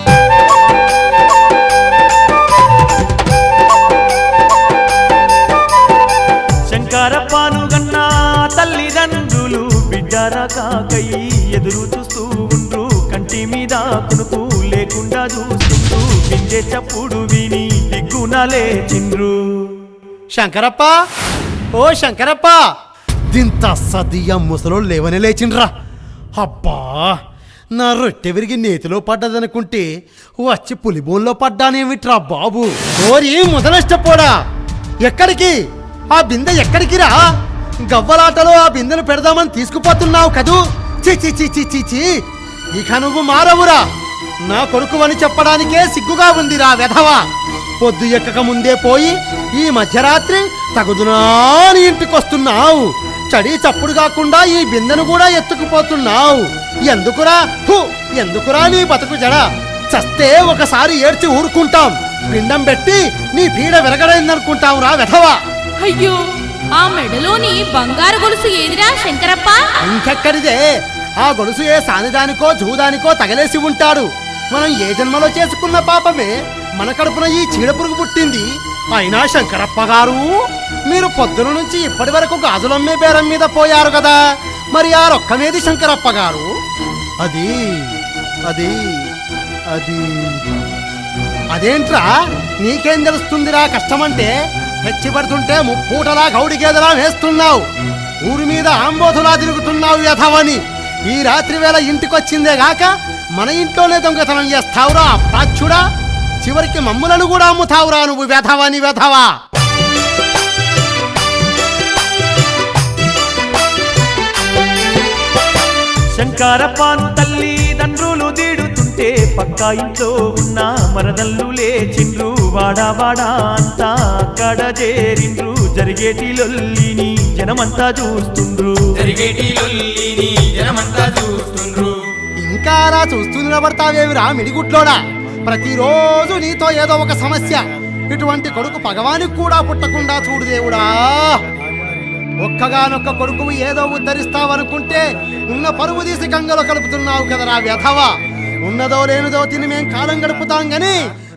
శంకరప్పను గన్నా తల్లిదండ్రులు బిడ్డరా కాకయి ఎదురు చూస్తూ ఉండ్రు. కంటి మీద కునుకు లేకుండా చూస్తుండ్రు. బిందె చప్పుడు విని దిగ్గున లేచిండ్రు. శంకరప్ప ఓ శంకరప్ప దీంత సదియ ముసలో లేవనే లేచిండ్రా. అబ్బా నా రొట్టె విరిగి నేతిలో పడ్డదనుకుంటే వచ్చి పులిబోన్లో పడ్డానేమిట్రా బాబు. ఓరి ముదనష్టపోడా ఎక్కడికి? ఆ బిందె ఎక్కడికి రా? గవ్వలాటలో ఆ బిందెను పెడదామని తీసుకుపోతున్నావు కదూ. చిచి చిచి చిచి ఇక నువ్వు మారవురా. నా కొడుకు అని చెప్పడానికే సిగ్గుగా ఉందిరా వెధవా. పొద్దు ఎక్కక ముందే పోయి ఈ మధ్యరాత్రి తగుదునా అని ఇంటికొస్తున్నావు. చడి చప్పుడు కాకుండా ఈ బిందెను కూడా ఎత్తుకుపోతున్నావు. ఎందుకురా ఎందుకురా నీ బతుకు జడ? చస్తే ఒకసారి ఏడ్చి ఊరుకుంటాం. పిండం పెట్టి నీ పీడ విరగడైందనుకుంటాం రా వెధవా. అయ్యో ఆ మెడలోని బంగారు గొలుసు ఏదిరా శంకరప్ప? ఇంకెక్కడిదే? ఆ గొలుసు ఏ సానిదానికో జూదానికో తగలేసి ఉంటాడు. మనం ఏ జన్మలో చేసుకున్న పాపమే మన కడుపున ఈ చీడపురుగు పుట్టింది. అయినా శంకరప్ప గారు మీరు పొద్దున నుంచి ఇప్పటి వరకు గాజులమ్మే బేరం మీద పోయారు కదా. మరి ఆ రొక్కమేది శంకరప్ప గారు? అది అది అది అదేంట్రా నీకేం తెలుస్తుందిరా కష్టమంటే? హెచ్చిపడుతుంటే ముప్పూటలా గౌడి గేదలా వేస్తున్నావు. ఊరి మీద ఆంబోతులా తిరుగుతున్నావు యథవని. ఈ రాత్రి వేళ ఇంటికొచ్చిందే గాక మన ఇంట్లోనే దొంగతనం చేస్తావురా అప్రాచ్యుడా. చివరికి మమ్ములను కూడా అమ్ముతావురా నువ్వు వెధవని వెధవా. శంకరప్పను తల్లిదండ్రులు దీడుతుంటే పక్కా ఇంట్లో ఉన్న మరదళ్ళు లేచిండ్రు. వాడా వాడా అంతా అక్కడ చేరిండ్రు. జరిగేటి లొల్లిని జనమంతా చూస్తుండ్రు. జరిగేటి లొల్లిని జనమంతా చూస్తుండ్రు. ఇంకా అలా చూస్తూ నిలబడతావేమిరా మిడిగుట్లోడా? ప్రతిరోజు నీతో ఏదో ఒక సమస్య. ఇటువంటి కొడుకు పగవానికి కూడా పుట్టకుండా చూడు దేవుడా. ఒక్కగానొక్క కొడుకువి ఏదో ఉద్ధరిస్తావనుకుంటే ఉన్న పరువు తీసి గంగలో కలుపుతున్నావు కదరా వ్యధవా. ఉన్నదో లేనిదో తిని మేం కాలం గడుపుతాం గని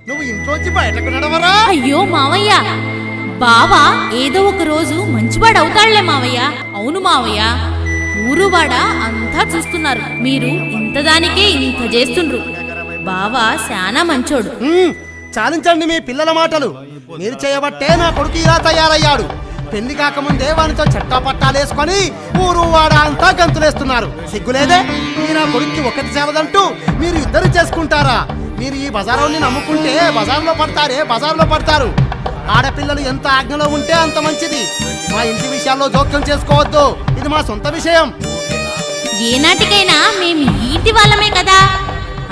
నువ్వు ఇంట్లోంచి బయటకు నడవరా. అయ్యో మావయ్య, బావా ఏదో ఒక రోజు మంచివాడవుతాళ్లే మావయ్య. అవును మావయ్య, ఊరువాడ అంతా చూస్తున్నారు. మీరు ఇంతదానికే ఇంత చేస్తుండ్రు. బావా శానా మంచోడు. చాలించండి మీ పిల్లల మాటలు. మీరు చేయబట్టే నా కొడుకు ఇలా తయారయ్యాడు. పెళ్లి కాకముందే వానితో చెట్టా పట్టాలేసుకొని ఊరు వాడ అంతా గంతులేస్తున్నారు. సిగ్గులేదే? ఈ నా కొడుక్కి ఒకటి చాలదంటూ మీరు ఇద్దరు చేసుకుంటారా? మీరు ఈ బజారోని నమ్ముకుంటే బజార్లో పడతారు. ఆడపిల్లలు ఎంత ఆజ్ఞలో ఉంటే అంత మంచిది. మా ఇంటి విషయాల్లో జోక్యం చేసుకోవద్దు. ఇది మా సొంత విషయం. ఏనాటికైనా మేము ఈ ఇంటి వాళ్ళమే కదా,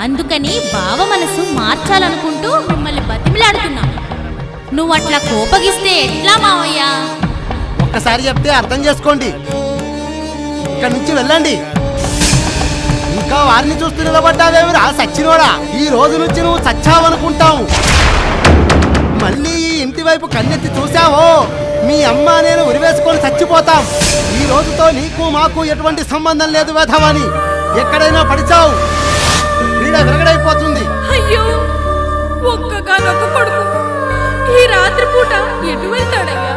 అందుకని బావ మనసు మార్చాలనుకుంటూ మిమ్మల్ని బతిమిలాడుతున్నాం. నువ్వు అట్లా కోపగిస్తే ఎట్లా మావయ్య? ఒక్కసారి చెప్తే అర్థం చేసుకోండి. ఇక్కడి నుంచి వెళ్ళండి. ఇంకా వారిని చూస్తూ నిలబడ్డావేమిరా సచ్చినోడా? ఈ రోజు నుంచి నువ్వు చచ్చావనుకుంటావు. మళ్ళీ ఈ ఇంటి వైపు కన్నెత్తి చూసావో మీ అమ్మ నేను ఉరివేసుకొని చచ్చిపోతాం. ఈ రోజుతో నీకు మాకు ఎటువంటి సంబంధం లేదు వెధవని. ఎక్కడైనా పడిచావు వీడ విరగడైపోతుంది. అయ్యో, ఒక్కగానొక్క కొడుకు ఈ రాత్రి పూట ఎటు వెళ్తాడయ్యా?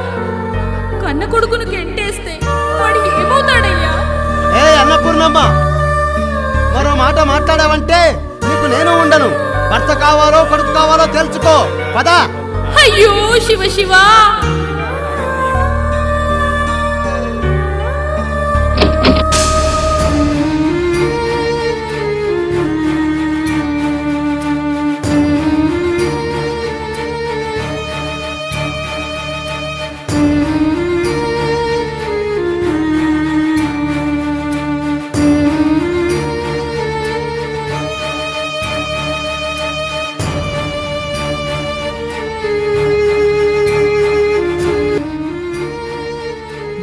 కన్న కొడుకును గెంటేస్తే వాడు ఏమవుతాడయ్యా? ఏ అన్నపూర్ణమ్మ, మరో మాట మాట్లాడావంటే నీకు నేను ఉండను. భర్త కావాలో కొడుకు కావాలో తెలుసుకో. పదా. అయ్యో శివ శివ,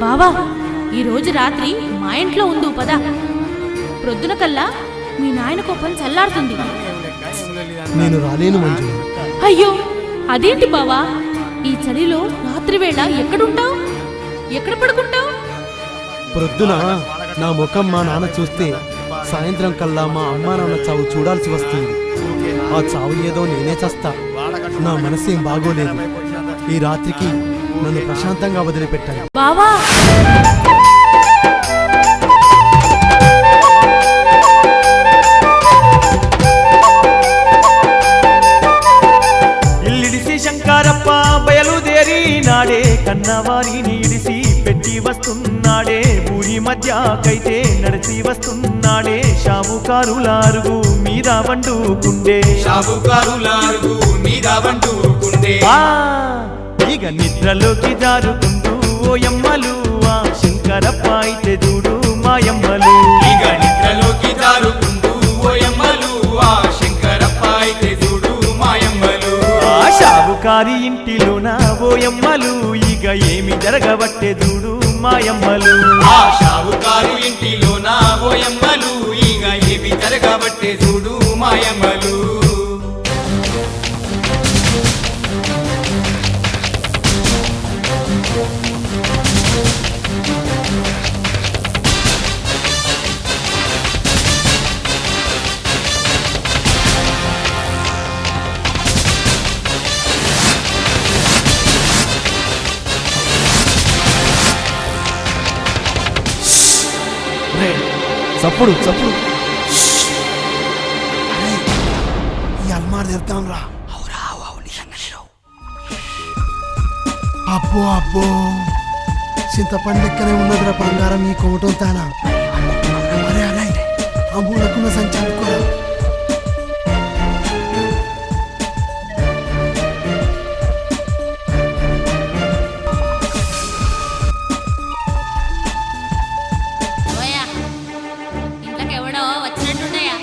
బావా ఈ రోజు రాత్రి మా ఇంట్లో ఉండు పదా. ప్రొద్దున కల్లా మీ నాయన కోపం చల్లారుతుంది. నేను రాలేను మంజు. అయ్యో అదేంటి బావా, ఈ చలిలో రాత్రి వేళ ఎక్కడుంటావు? ఎక్కడ పడుకుంటావు? ప్రొద్దున నా ముఖం మా నాన్న చూస్తే సాయంత్రం కల్లా మా అమ్మా నాన్న చావు చూడాల్సి వస్తుంది. ఆ చావు ఏదో నేనే చస్తా. నా మనసేం బాగోలేదు. ఈ రాత్రికి నన్ను ప్రశాంతంగా వదిలిపెట్టాను. బావా ఇల్లిడిసి శంకరప్ప బయలుదేరి నాడే కన్నవారిని ఇడిసి పెట్టి వస్తున్నాడే. ఊరి మధ్యకైతే నడిచి వస్తున్నాడే. షావుకారులారుగు మీద వండుకుండే. ఇక నిద్రలోకి జారుకుంటూ ఓయమ్మలు ఆ శంకరప్ప అయితే చూడు మాయమ్మలు. ఇక నిద్రలోకి జారుకుంటూ ఓయమ్మలు ఆ శంకరప్ప అయితే చూడు మాయమ్మలు. ఆ షావుకారి ఇంటిలోన ఓయమ్మలు ఇక ఏమి జరగబట్టే చూడు మాయమ్మలు. ఆ షావుకారి ఇంటిలోన ఓయమ్మలు ఇక ఏమి జరగబట్టే చూడు మాయమ్మలు. చప్పుడు ఈ అల్మార్ తెరుతాం రా. అబ్బో చింతపండు ఎక్కనే ఉన్నదిరా బంగారం. ఈ కోటం తానా అరే ఆ మూలకున్న సంచాలు కూడా. ఓయా ఇంట్లోకి ఎవడో వచ్చినట్టున్నాయా?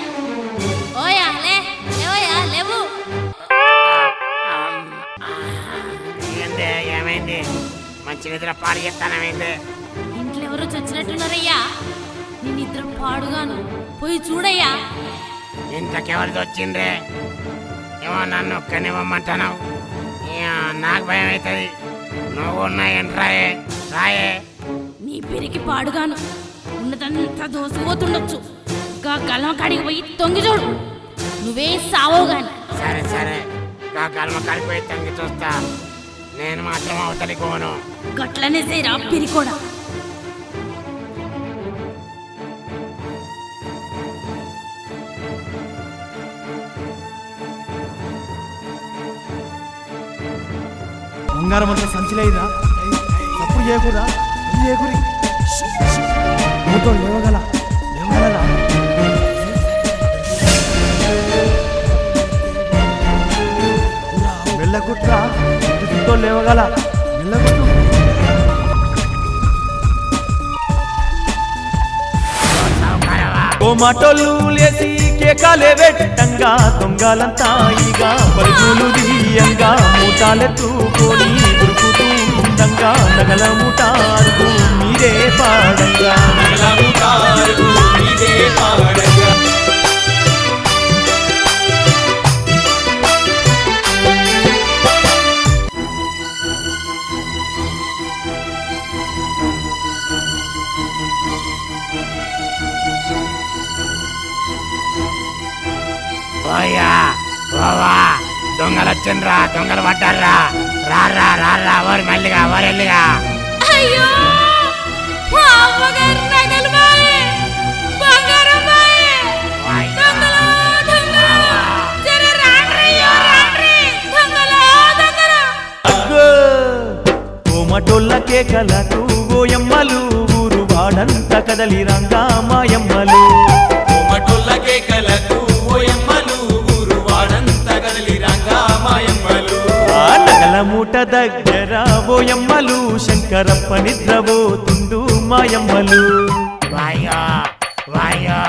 ఓయా లేవయ్యా లేవు. ఏమైంది? మంచి నిద్ర పాడు చేస్తానమైంది. ఇంట్లో ఎవరో చచ్చినట్టున్నారయ్యా. నీ నిద్ర పాడుగాను పోయి చూడయ్యా. ఇంతకెవరిది వచ్చిండ్రే? ఏమో నన్ను ఒక్కనివ్వమంటున్నావు. నాకు భయం అవుతుంది. నువ్వు ఉన్నాయంట్రాయే రాయే. నీ పిరికి పాడుగాను ఉన్నదంతా దోసిపోతుండొచ్చు. గా కలమ కాడికి పోయి తొంగి చూడు, నువ్వే సావో గాని. సరే గా కలమ కాడికి పోయి తొంగి చూస్తా. నేను మాత్రం అవతలికి పోను. గట్లనే సేరా పిరికోడా. బంగారం అంతా సంచిలేదా తప్పుడు చేయకూడదా చేయకూరి మూతో లేవగల లేవగలరా వెళ్ళకుట్రా చుట్టూ లేవగల వెళ్ళకుట్టు టొమాటోలు లేసి కేకాలే వెట్టంగా దొంగలంతా ఇక పరుగులు దియంగా మూటాలెత్తుకొని ఉరుకుతూ ఉండంగా నగల ముటారు మీరే పాడంగా ఓయ్యా ఓవా దొంగలు వచ్చిండ్రా దొంగలు పడ్డారా రారా రారా ఓరి మల్లిగా ఓరెల్లిగా అయ్యో మా అమ్మగారి నగలు మాయే బంగారం మాయే దొంగలు దొంగలు జర రాండ్రయ్యో రాండ్రి దొంగలు దొంగలు టొమాటోళ్ళ కేకలకు ఓయమ్మలు ఊరు వాడంత కదలి రంగా మాయమ్మలు కోమటోళ్ళ కేకలకు ఓయమ్మలు ఊరు వాడంత కదలి రంగా మాయమ్మలు ఆ నగల మూట దగ్గర ఓయమ్మలు శంకరప్ప నిద్రపోతుండు మాయమ్మలు వాయ్యో వాయ్యో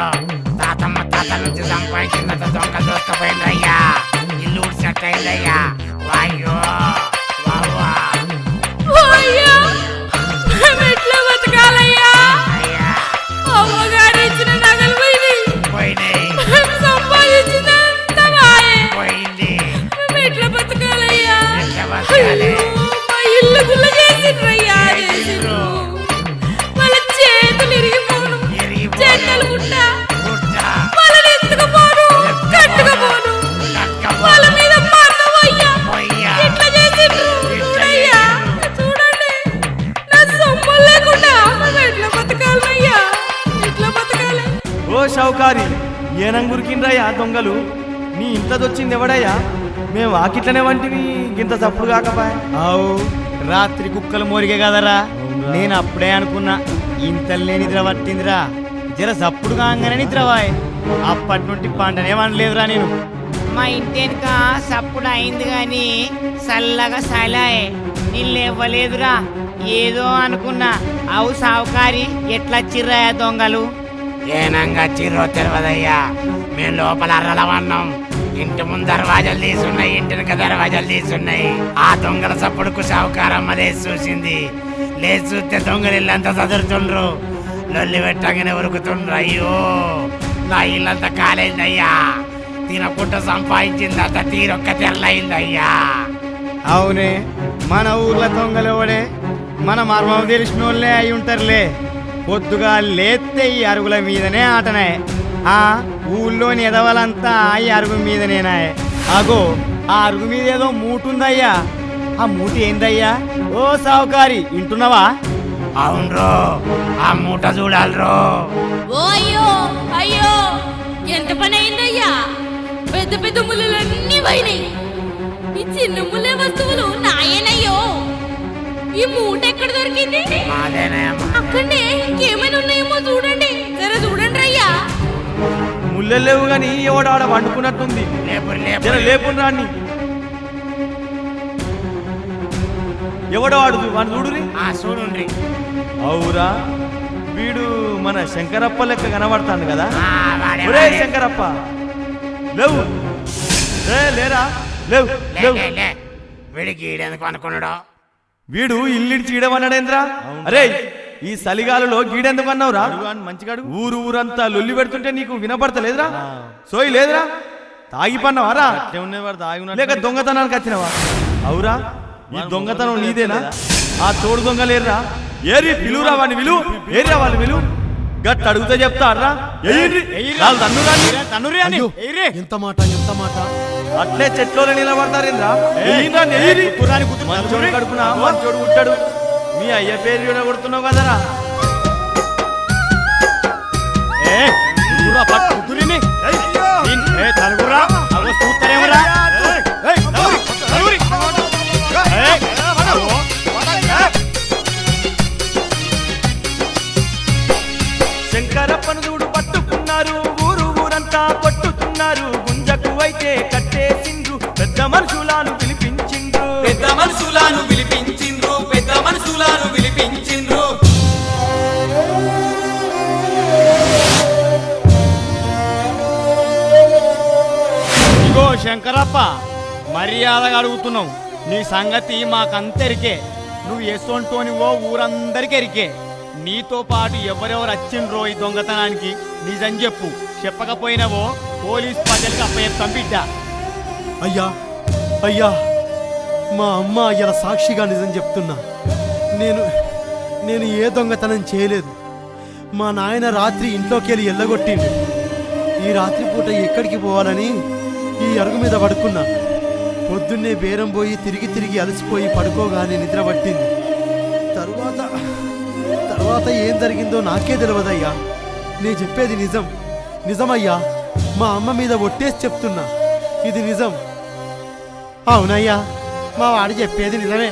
తాతమ్మ తాత నుంచి సంపాదించినంత దొంగలు దోసుకుపోయిందయ్యా ఇల్లు సెట్ అయిందయ్యా వాయ్యో వావ్వా అయ్యో ఎట్లా బతకాలయ్యా అయ్యా అమ్మగారు ఇచ్చిన నగలు పోయినాయి సంపాదించినంత మాయే పోయింది ఎట్లా బతకాలయ్యా ఎట్లా బతకాలి? మా ఇల్లు గుల్ల చేసిండ్రయ్యా చేసిండ్రు వాళ్ళ చేతులు ఇరిగిపోను చెక్కలు గుట్ట వాళ్ళని ఎత్తుకుపోను కట్టుకుపోను వాళ్ళ మీద పన్నవయ్యా పోయ్యా ఎట్లా చేసిండ్రు చూడయ్యా చూడండి నా సొమ్ములు లేకుండా మేము ఎట్లా బతకాలయ్యా ఎట్లా బతకాలి ఓ షౌకారి ఏనంగురికిండ్రయ్యా దొంగలు నీ ఇంట్లోదొచ్చింది ఎవడయ్యా మేము వాకిట్లనే వంటివి ఇంత తప్పుడు కాకపాయ అవు రాత్రి కుక్కలు మోరిగే కదరా నేను అప్పుడే అనుకున్నా ఇంతలే నిద్ర పట్టిందిరా జర సప్పుడు కాగానే నిద్రవాయ్ అప్పటి నుండి పంటనే వండలేదురా నేను మా ఇంటి వెనుక సప్పుడు అయింది గాని చల్లగా సలాయే నీళ్ళు ఇవ్వలేదురా ఏదో అనుకున్నా అవు సావుకారి ఎట్లా చిర్రాయా దొంగలు ఏనంగా చిరో తెరవదయ్యా మేము లోపల అర్రలవన్నాం ఇంటి ముందు దర్వాజాలు తీసున్నాయి ఇంటి వెనక దర్వాజాలు తీసున్నాయి ఆ దొంగల సప్పుడుకు సావుకారమ్మ లేచి చూసింది లేచి చూస్తే దొంగలు ఇల్లంతా చదురుతుండ్రు లొల్లి పెట్టగానే ఉరుకుతుండ్రు అయ్యో నా ఇల్లంతా కాలేదయ్యా తినకుండా సంపాదించిందంతా తీరొక్క తెరలైందయ్యా అవునే మన ఊర్లో దొంగలు ఎవడే మన మర్మం తెలిసిన వాళ్ళే అయి ఉంటారులే పొద్దుగా లేస్తే ఈ అరుగుల మీదనే ఆటనే ఆ ఊళ్ళోని ఎదవలంతా ఈ అరుగు మీదనేనా అగో ఆ అరుగు మీద ఏదో మూటుందయ్యా ఆ మూట ఏందయ్యా ఓ సావుకారి వింటున్నావా అవునరో ఆ మూట చూడాలరో ఓ అయ్యో అయ్యో ఎంత పని అయిందయ్యా పెద్ద పెద్ద ముళ్ళలన్నీ పోయినాయి ఈ చిన్న ముళ్ళ వస్తువులు నాయనయ్యో ఈ మూట ఎక్కడ దొరికింది అక్కడనే ఇంకేమైనా ఉన్నాయేమో చూడండి జర చూడండి అయ్యా ముళ్ళె లేవు గాని ఎవడు ఆడ వండుకున్నట్టుంది జర లేపుని రాని ఎవడో ఆడు వాడు చూడురి చూడండి అవురా వీడు మన శంకరప్ప లెక్క కనబడతాడు కదా ఒరే శంకరప్ప లేవు లేరా లేవు లేవు వీడికి ఈడెందుకు అనుకున్నాడు వీడు ఇల్లిడిచి ఈడమన్నాడేంద్రా అరే ఈ చలిగాలలో గీడెందుకు అన్నావురా మంచిగాడు ఊరు ఊరంతా లొల్లి పెడుతుంటే నీకు వినపడతలేదురా సోయి లేదురా తాగి పన్నావారా లేక దొంగతనానికి వచ్చినవా అవురా ఈ దొంగతనం నీదేనా ఆ తోడు దొంగ లేరురా ఏరి పిలువురా వాడిని విలువ ఏరియా వాళ్ళు విలువ గట్ అడుగుతా చెప్తారా ఎంత మాట ఎంత మాట అట్లే చెట్లో నిలబడతారేంద్రా మంచోడు కడుపున మంచోడు ఉంటాడు మీ అయ్య పేరు కొడుతున్నావు కదరా మనుషులను పిలిపించిండ్రు పెద్ద మనుషులను పిలిపించిండ్రు ఇగో శంకరప్ప, మర్యాదగా అడుగుతున్నావు. నీ సంగతి మాకంతెరికే. నువ్వు ఎసొంటోనివో ఊరందరికీ ఎరికే. నీతో పాటు ఎవరెవరు వచ్చిండ్రో ఈ దొంగతనానికి నిజం చెప్పు. చెప్పకపోయినావో పోలీస్ ప్రజలకు అప్పచెప్తాం బిడ్డ. అయ్యా అయ్యా, మా అమ్మ ఇలా సాక్షిగా నిజం చెప్తున్నా. నేను ఏ దొంగతనం చేయలేదు. మా నాయన రాత్రి ఇంట్లోకి వెళ్ళి ఎల్లగొట్టిండు. ఈ రాత్రి పూట ఎక్కడికి పోవాలని ఈ అరుగు మీద పడుకున్నా. పొద్దున్నే బేరం పోయి తిరిగి తిరిగి అలసిపోయి పడుకోగానే నిద్ర పట్టింది. తర్వాత ఏం జరిగిందో నాకే తెలియదయ్యా. నేను చెప్పేది నిజమయ్యా. మా అమ్మ మీద ఒట్టేసి చెప్తున్నా, ఇది నిజం. అవునయ్యా, మా వాడు చెప్పేది నిజమే.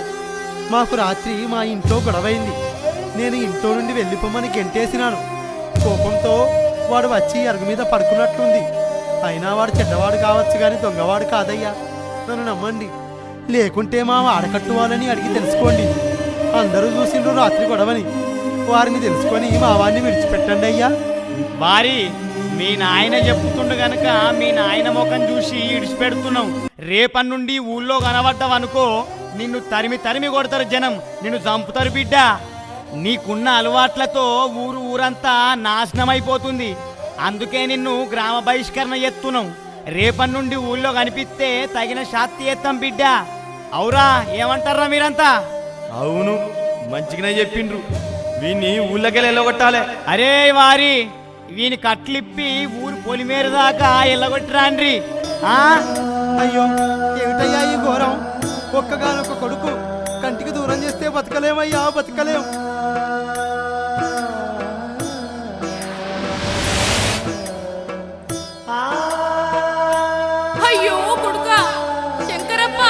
మాకు రాత్రి మా ఇంట్లో గొడవైంది. నేను ఇంట్లో నుండి వెళ్ళిపోమని గెంటేసినాను. కోపంతో వాడు వచ్చి అరుగు మీద పడుకున్నట్లుంది. అయినా వాడు చెడ్డవాడు కావచ్చు కానీ దొంగవాడు కాదయ్యా. నన్ను నమ్మండి, లేకుంటే మా వాడకట్టువాలని అడిగి తెలుసుకోండి. అందరూ చూసిండ్రు రాత్రి గొడవని. వారిని తెలుసుకొని మా వాడిని విడిచిపెట్టండి అయ్యా. వారి మీ నాయన చెప్పుతుండు గనక మీ నాయన ముఖం చూసి ఇడిచిపెడుతున్నావు. రేపటి నుండి ఊళ్ళో కనబడ్డావనుకో నిన్ను తరిమి తరిమి కొడతారు జనం, నిన్ను చంపుతారు బిడ్డ. నీకున్న అలవాట్లతో ఊరంతా నాశనం అయిపోతుంది. అందుకే నిన్ను గ్రామ బహిష్కరణ ఎత్తున్నావు. రేపటి నుండి ఊళ్ళో కనిపిస్తే తగిన శాస్తి ఎత్తాం బిడ్డ. అవురా, ఏమంటారా మీరంతా? అవును, మంచిగానే చెప్పిండ్రు. వీన్ని ఊళ్ళకెళ్ళి వెళ్ళగొట్టాలి. అరే వారి, వీని కట్లిప్పి ఊరు పొలిమేర దాకా ఎల్లగొట్టిరాండ్రి. అయ్యో, ఏమిటయ్యా ఈ ఘోరం? ఒక్కగానొక్క కొడుకు కంటికి దూరం చేస్తే బతకలేమయ్యా, బతకలేం. అయ్యో కొడుకా శంకరప్ప,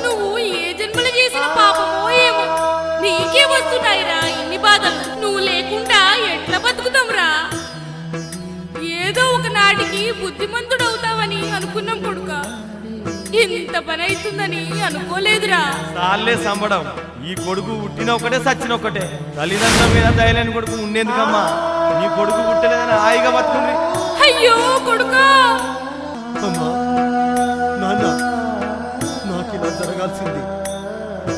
నువ్వు ఏ జన్మలు చేసిన పాపమో ఏమో నీకే వస్తున్నాయిరా ఇన్ని బాధలు. నువ్వు లేకుండా ఎట్లా బతుకుతాంరా? ఏదో ఒక నాటికి బుద్ధిమంతుడవుతావని అనుకున్నాం కొడుకా. ఇంత పని అవుతుందని అనుకోలేదురా. సార్లే సంబడం. ఈ కొడుకు పుట్టిన ఒకటే సచ్చిన ఒకటే. తల్లిదండ్రుల మీద దయలేని కొడుకు ఉండేందుకమ్మా? నీ కొడుకు పుట్టలేదని హాయిగా బతుకుంది. అయ్యో కొడుకా. అమ్మా, నాన్న, నాకు ఇలా జరగాల్సింది.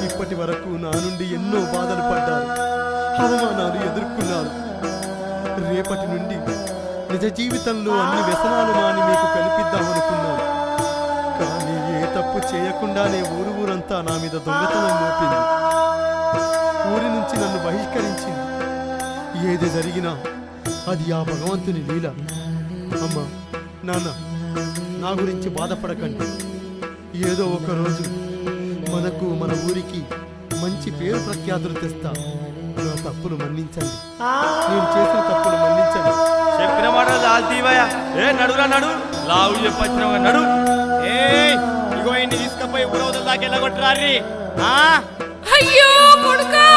ఇప్పటి వరకు నా నుండి ఎన్నో బాధలు పడ్డారు, అవమానాలు ఎదుర్కొన్నారు. రేపటి నుండి నిజ జీవితంలో అన్ని వ్యసనాలు మాని మీకు కనిపిద్దామనుకున్నాను. కానీ ఏ తప్పు చేయకుండానే ఊరంతా నా మీద దొంగతనం మోపింది. ఊరి నుంచి నన్ను బహిష్కరించింది. ఏది జరిగినా అది ఆ భగవంతుని లీల. అమ్మా, నాన్న, నా గురించి బాధపడకండి. ఏదో ఒక రోజు మనకు మన ఊరికి మంచి పేరు ప్రఖ్యాతులు తెస్తా. నా తప్పులు మన్నించండి, నేను చేసిన తప్పులు మన్నించండి. చెప్పిన మాట లాల్తీవయ్యా. నడురా నడు, లావు చెప్పొచ్చినావు నడు. ఇగో ఇంటి తీసుకపోయి ఊరవతల దాకా ఎల్లగొట్టరారి. అయ్యో కొడుకా.